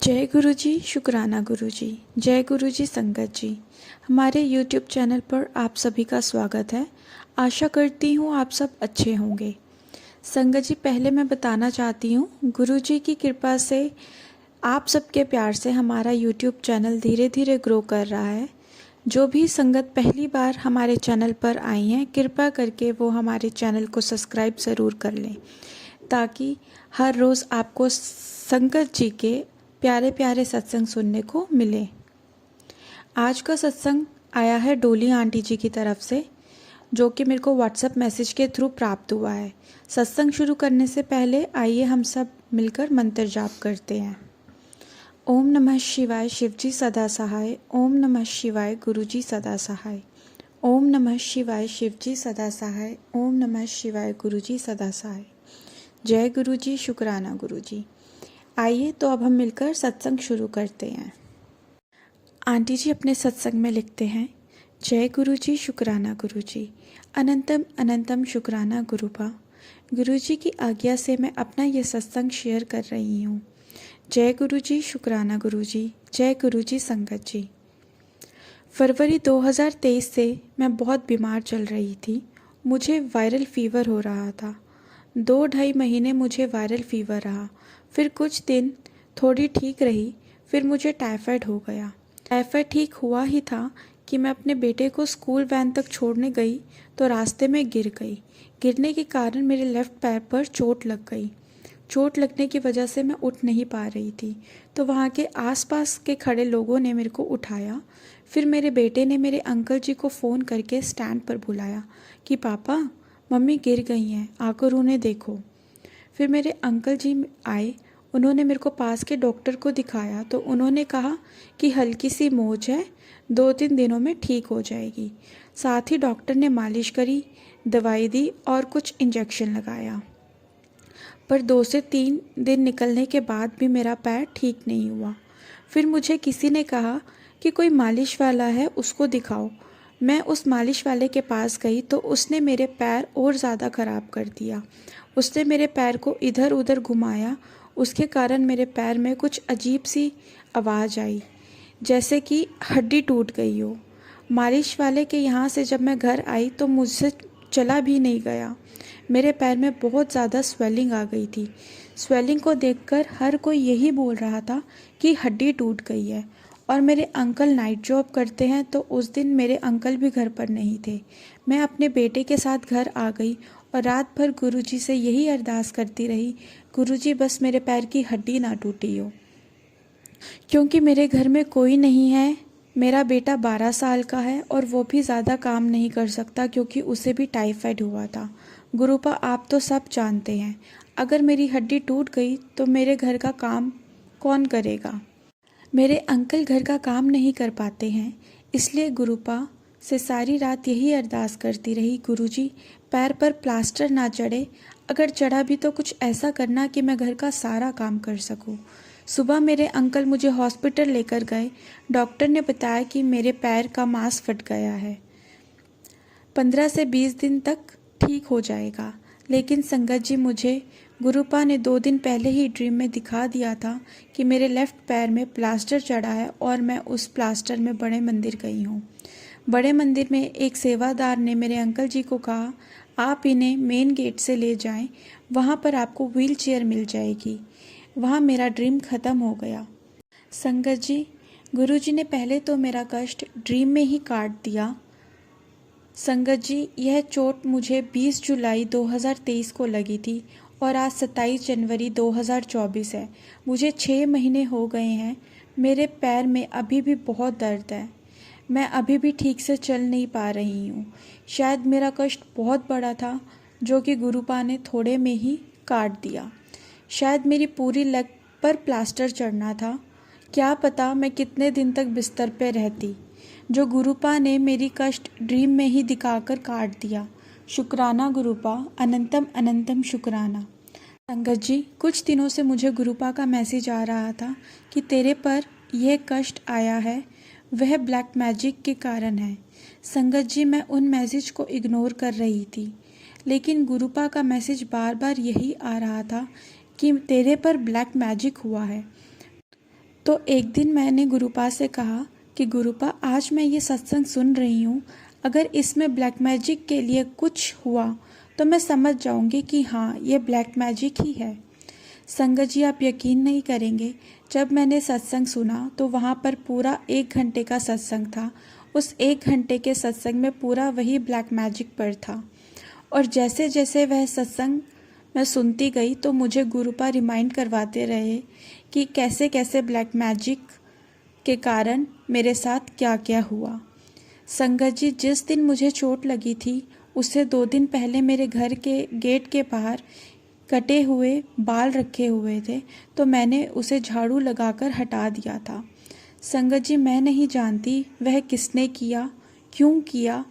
जय गुरु जी, शुक्राना गुरु जी। जय गुरु जी संगत जी। हमारे YouTube चैनल पर आप सभी का स्वागत है। आशा करती हूँ आप सब अच्छे होंगे। संगत जी, पहले मैं बताना चाहती हूँ, गुरु जी की कृपा से, आप सबके प्यार से हमारा YouTube चैनल धीरे धीरे ग्रो कर रहा है। जो भी संगत पहली बार हमारे चैनल पर आई हैं, कृपा करके वो हमारे चैनल को सब्सक्राइब ज़रूर कर लें, ताकि हर रोज़ आपको संगत जी के प्यारे प्यारे सत्संग सुनने को मिले। आज का सत्संग आया है डोली आंटी जी की तरफ से, जो कि मेरे को व्हाट्सएप मैसेज के थ्रू प्राप्त हुआ है। सत्संग शुरू करने से पहले आइए हम सब मिलकर मंत्र जाप करते हैं। ओम नमः शिवाय, शिव जी सदा सहाय। ओम नमः शिवाय, गुरु जी सदा सहाय। ओम नमः शिवाय, शिव जी सदा सहाय। ओम नमः शिवाय, गुरु जी सदा सहाय। जय गुरु जी, शुक्राना गुरु जी। आइए तो अब हम मिलकर सत्संग शुरू करते हैं। आंटी जी अपने सत्संग में लिखते हैं, जय गुरु जी, शुक्राना गुरु जी। अनंतम अनंतम शुक्राना गुरुपा। गुरु जी की आज्ञा से मैं अपना ये सत्संग शेयर कर रही हूँ। जय गुरु जी, शुक्राना गुरु जी। जय गुरु जी संगत जी। फरवरी 2023 से मैं बहुत बीमार चल रही थी। मुझे वायरल फीवर हो रहा था। 2-2.5 महीने मुझे वायरल फीवर रहा। फिर कुछ दिन थोड़ी ठीक रही, फिर मुझे टाइफाइड हो गया। टाइफाइड ठीक हुआ ही था कि मैं अपने बेटे को स्कूल वैन तक छोड़ने गई तो रास्ते में गिर गई। गिरने के कारण मेरे लेफ़्ट पैर पर चोट लग गई। चोट लगने की वजह से मैं उठ नहीं पा रही थी, तो वहाँ के आसपास के खड़े लोगों ने मेरे को उठाया। फिर मेरे बेटे ने मेरे अंकल जी को फ़ोन करके स्टैंड पर बुलाया कि पापा, मम्मी गिर गई हैं, आकर उन्हें देखो। फिर मेरे अंकल जी आए। उन्होंने मेरे को पास के डॉक्टर को दिखाया तो उन्होंने कहा कि हल्की सी मोच है, 2-3 दिनों में ठीक हो जाएगी। साथ ही डॉक्टर ने मालिश करी, दवाई दी और कुछ इंजेक्शन लगाया। पर 2 से 3 दिन निकलने के बाद भी मेरा पैर ठीक नहीं हुआ। फिर मुझे किसी ने कहा कि कोई मालिश वाला है, उसको दिखाओ। मैं उस मालिश वाले के पास गई तो उसने मेरे पैर और ज़्यादा ख़राब कर दिया। उसने मेरे पैर को इधर उधर घुमाया। उसके कारण मेरे पैर में कुछ अजीब सी आवाज़ आई, जैसे कि हड्डी टूट गई हो। मालिश वाले के यहाँ से जब मैं घर आई तो मुझसे चला भी नहीं गया। मेरे पैर में बहुत ज़्यादा स्वेलिंग आ गई थी। स्वेलिंग को देखकर हर कोई यही बोल रहा था कि हड्डी टूट गई है। और मेरे अंकल नाइट जॉब करते हैं, तो उस दिन मेरे अंकल भी घर पर नहीं थे। मैं अपने बेटे के साथ घर आ गई और रात भर गुरुजी से यही अरदास करती रही, गुरुजी बस मेरे पैर की हड्डी ना टूटी हो। क्योंकि मेरे घर में कोई नहीं है। मेरा बेटा 12 साल का है और वो भी ज़्यादा काम नहीं कर सकता क्योंकि उसे भी टाइफाइड हुआ था। गुरुपा, आप तो सब जानते हैं, अगर मेरी हड्डी टूट गई तो मेरे घर का काम कौन करेगा। मेरे अंकल घर का काम नहीं कर पाते हैं, इसलिए गुरुपा से सारी रात यही अरदास करती रही, गुरुजी पैर पर प्लास्टर ना चढ़े, अगर चढ़ा भी तो कुछ ऐसा करना कि मैं घर का सारा काम कर सकूं। सुबह मेरे अंकल मुझे हॉस्पिटल लेकर गए। डॉक्टर ने बताया कि मेरे पैर का मांस फट गया है, 15 से 20 दिन तक ठीक हो जाएगा। लेकिन संगत जी, मुझे गुरुपा ने 2 दिन पहले ही ड्रीम में दिखा दिया था कि मेरे लेफ़्ट पैर में प्लास्टर चढ़ा है और मैं उस प्लास्टर में बड़े मंदिर गई हूँ। बड़े मंदिर में एक सेवादार ने मेरे अंकल जी को कहा, आप इन्हें मेन गेट से ले जाएं, वहाँ पर आपको व्हील चेयर मिल जाएगी। वहाँ मेरा ड्रीम ख़त्म हो गया। संगत जी, गुरुजी ने पहले तो मेरा कष्ट ड्रीम में ही काट दिया। संगत जी, यह चोट मुझे 20 जुलाई 2023 को लगी थी और आज 27 जनवरी 2024 है। मुझे 6 महीने हो गए हैं। मेरे पैर में अभी भी बहुत दर्द है। मैं अभी भी ठीक से चल नहीं पा रही हूँ। शायद मेरा कष्ट बहुत बड़ा था, जो कि गुरुपा ने थोड़े में ही काट दिया। शायद मेरी पूरी लेग पर प्लास्टर चढ़ना था। क्या पता मैं कितने दिन तक बिस्तर पे रहती, जो गुरुपा ने मेरी कष्ट ड्रीम में ही दिखाकर काट दिया। शुक्राना गुरुपा, अनंतम अनंतम शुक्राना। संगत जी, कुछ दिनों से मुझे गुरुपा का मैसेज आ रहा था कि तेरे पर यह कष्ट आया है, वह ब्लैक मैजिक के कारण है। संगत जी, मैं उन मैसेज को इग्नोर कर रही थी, लेकिन गुरुपा का मैसेज बार बार यही आ रहा था कि तेरे पर ब्लैक मैजिक हुआ है। तो एक दिन मैंने गुरुपा से कहा कि गुरुपा, आज मैं ये सत्संग सुन रही हूँ, अगर इसमें ब्लैक मैजिक के लिए कुछ हुआ तो मैं समझ जाऊँगी कि हाँ, ये ब्लैक मैजिक ही है। संगत जी, आप यकीन नहीं करेंगे, जब मैंने सत्संग सुना तो वहाँ पर पूरा 1 घंटे का सत्संग था। उस 1 घंटे के सत्संग में पूरा वही ब्लैक मैजिक पर था। और जैसे जैसे वह सत्संग मैं सुनती गई तो मुझे गुरुपा रिमाइंड करवाते रहे कि कैसे कैसे ब्लैक मैजिक के कारण मेरे साथ क्या क्या हुआ। संगत जी, जिस दिन मुझे चोट लगी थी उससे 2 दिन पहले मेरे घर के गेट के बाहर कटे हुए बाल रखे हुए थे, तो मैंने उसे झाड़ू लगाकर हटा दिया था। संगत जी, मैं नहीं जानती वह किसने किया, क्यों किया,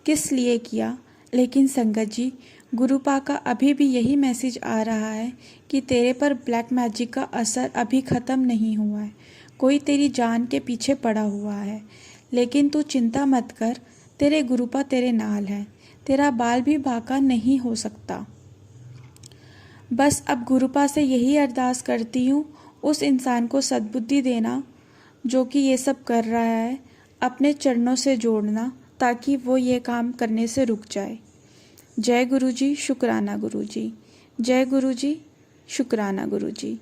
किस लिए किया, लेकिन संगत जी, गुरुपा का अभी भी यही मैसेज आ रहा है कि तेरे पर ब्लैक मैजिक का असर अभी ख़त्म नहीं हुआ है। कोई तेरी जान के पीछे पड़ा हुआ है, लेकिन तू चिंता मत कर, तेरे गुरुपा तेरे नाल है, तेरा बाल भी बांका नहीं हो सकता। बस अब गुरुपा से यही अरदास करती हूँ, उस इंसान को सद्बुद्धि देना जो कि ये सब कर रहा है, अपने चरणों से जोड़ना ताकि वो ये काम करने से रुक जाए। जय गुरुजी, शुक्राना गुरुजी। जय गुरुजी, शुक्राना गुरुजी।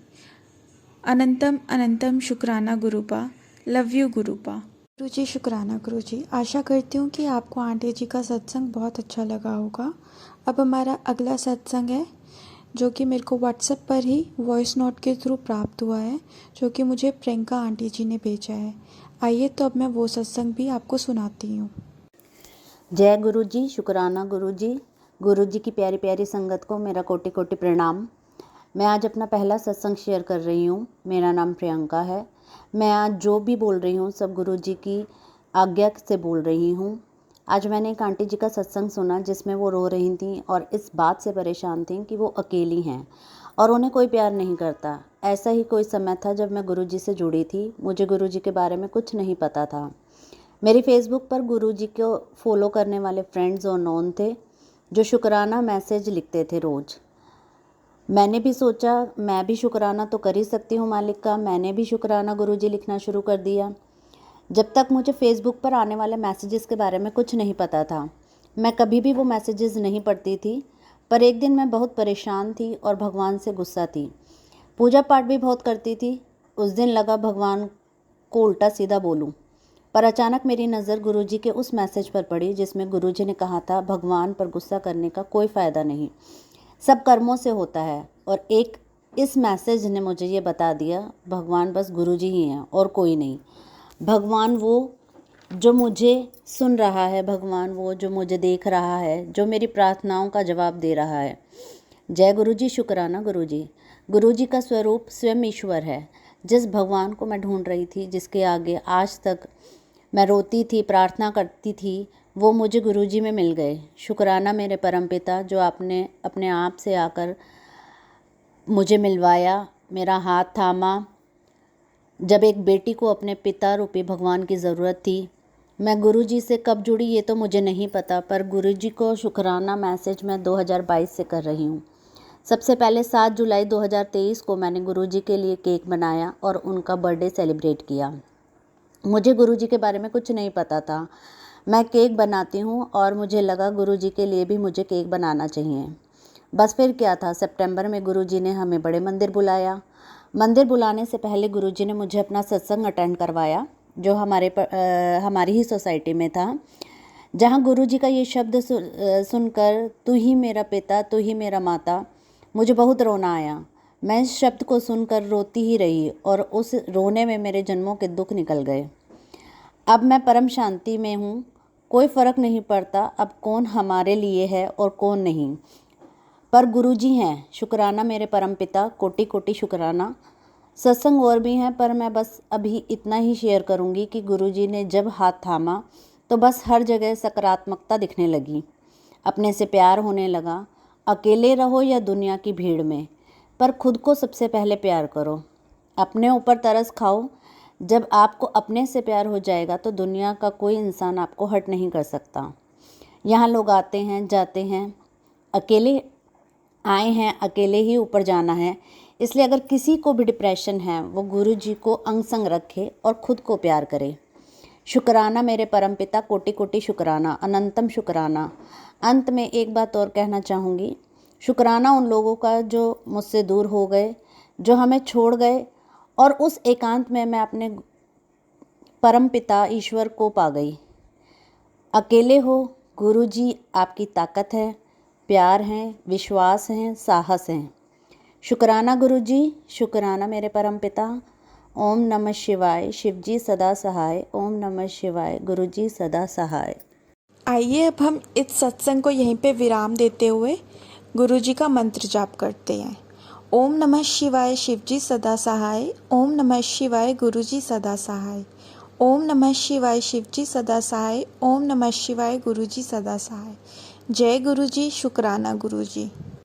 अनंतम अनंतम शुक्राना गुरुपा। Love you गुरुपा। गुरुजी, शुक्राना गुरुजी। आशा करती हूँ कि आपको आंटी जी का सत्संग बहुत अच्छा लगा होगा। अब हमारा अगला सत्संग है जो कि मेरे को व्हाट्सएप पर ही वॉइस नोट के थ्रू प्राप्त हुआ है, जो कि मुझे प्रियंका आंटी जी ने भेजा है। आइए तो अब मैं वो सत्संग भी आपको सुनाती हूँ। जय गुरु जी, शुक्राना गुरु जी की प्यारी प्यारी संगत को मेरा कोटि कोटि प्रणाम। मैं आज अपना पहला सत्संग शेयर कर रही हूँ। मेरा नाम प्रियंका है। मैं आज जो भी बोल रही हूँ सब गुरु जी की आज्ञा से बोल रही हूँ। आज मैंने एक आंटी जी का सत्संग सुना जिसमें वो रो रही थी और इस बात से परेशान थी कि वो अकेली हैं और उन्हें कोई प्यार नहीं करता। ऐसा ही कोई समय था जब मैं गुरु जी से जुड़ी थी। मुझे गुरु जी के बारे में कुछ नहीं पता था। मेरी फेसबुक पर गुरु जी को फॉलो करने वाले फ्रेंड्स और नोन थे जो शुक्राना मैसेज लिखते थे रोज़। मैंने भी सोचा मैं भी शुक्राना तो कर ही सकती हूँ मालिक का। मैंने भी शुक्राना गुरु जी लिखना शुरू कर दिया। जब तक मुझे फेसबुक पर आने वाले मैसेजेस के बारे में कुछ नहीं पता था, मैं कभी भी वो मैसेजेस नहीं पढ़ती थी। पर एक दिन मैं बहुत परेशान थी और भगवान से गुस्सा थी। पूजा पाठ भी बहुत करती थी। उस दिन लगा भगवान को उल्टा सीधा बोलूं, पर अचानक मेरी नज़र गुरुजी के उस मैसेज पर पड़ी जिसमें गुरुजी ने कहा था भगवान पर गुस्सा करने का कोई फ़ायदा नहीं, सब कर्मों से होता है। और एक इस मैसेज ने मुझे ये बता दिया भगवान बस गुरुजी ही हैं और कोई नहीं। भगवान वो जो मुझे सुन रहा है, भगवान वो जो मुझे देख रहा है, जो मेरी प्रार्थनाओं का जवाब दे रहा है। जय गुरु जी, शुक्राना गुरु जी। गुरु जी का स्वरूप स्वयं ईश्वर है। जिस भगवान को मैं ढूंढ रही थी, जिसके आगे आज तक मैं रोती थी, प्रार्थना करती थी, वो मुझे गुरु जी में मिल गए। शुक्राना मेरे परमपिता जो आपने अपने आप से आकर मुझे मिलवाया, मेरा हाथ थामा। जब एक बेटी को अपने पिता रूपी भगवान की ज़रूरत थी। मैं गुरु जी से कब जुड़ी ये तो मुझे नहीं पता, पर गुरु जी को शुक्राना मैसेज मैं 2022 से कर रही हूँ। सबसे पहले 7 जुलाई 2023 को मैंने गुरु जी के लिए केक बनाया और उनका बर्थडे सेलिब्रेट किया। मुझे गुरु जी के बारे में कुछ नहीं पता था। मैं केक बनाती हूँ और मुझे लगा गुरु जी के लिए भी मुझे केक बनाना चाहिए। बस फिर क्या था, सितंबर में गुरु जी ने हमें बड़े मंदिर बुलाया। मंदिर बुलाने से पहले गुरु जी ने मुझे अपना सत्संग अटेंड करवाया जो हमारी ही सोसाइटी में था, जहाँ गुरु जी का ये शब्द सुनकर तू ही मेरा पिता, तू ही मेरा माता, मुझे बहुत रोना आया। मैं इस शब्द को सुनकर रोती ही रही और उस रोने में मेरे जन्मों के दुख निकल गए। अब मैं परम शांति में हूँ। कोई फ़र्क नहीं पड़ता अब कौन हमारे लिए है और कौन नहीं, पर गुरु जी हैं। शुक्राना मेरे परम पिता, कोटि कोटि शुक्राना। सत्संग और भी हैं पर मैं बस अभी इतना ही शेयर करूँगी कि गुरु जी ने जब हाथ थामा तो बस हर जगह सकारात्मकता दिखने लगी, अपने से प्यार होने लगा। अकेले रहो या दुनिया की भीड़ में, पर खुद को सबसे पहले प्यार करो, अपने ऊपर तरस खाओ। जब आपको अपने से प्यार हो जाएगा तो दुनिया का कोई इंसान आपको हर्ट नहीं कर सकता। यहाँ लोग आते हैं जाते हैं, अकेले आए हैं, अकेले ही ऊपर जाना है। इसलिए अगर किसी को भी डिप्रेशन है वो गुरु जी को अंग संग रखे और ख़ुद को प्यार करे। शुक्राना मेरे परमपिता, कोटि कोटि शुक्राना, अनंतम शुक्राना। अंत में एक बात और कहना चाहूँगी, शुक्राना उन लोगों का जो मुझसे दूर हो गए, जो हमें छोड़ गए, और उस एकांत में मैं अपने परमपिता ईश्वर को पा गई। अकेले हो, गुरु जी आपकी ताकत है, प्यार है, विश्वास है, साहस है। शुक्राना गुरु जी, शुक्राना मेरे परमपिता। ओम नमः शिवाय, शिव जी सदा सहाय। ओम नमः शिवाय, गुरु जी सदा सहाय। आइए अब हम इस सत्संग को यहीं पे विराम देते हुए गुरु जी का मंत्र जाप करते हैं। ओम नमः शिवाय, शिव जी सदा सहाय। ओम नमः शिवाय, गुरु जी सदा सहाय। ओम नमः शिवाय, शिव जी सदा सहाय। ओम नमः शिवाय, गुरु जी सदा सहाय। जय गुरु जी, शुक्राना गुरु जी।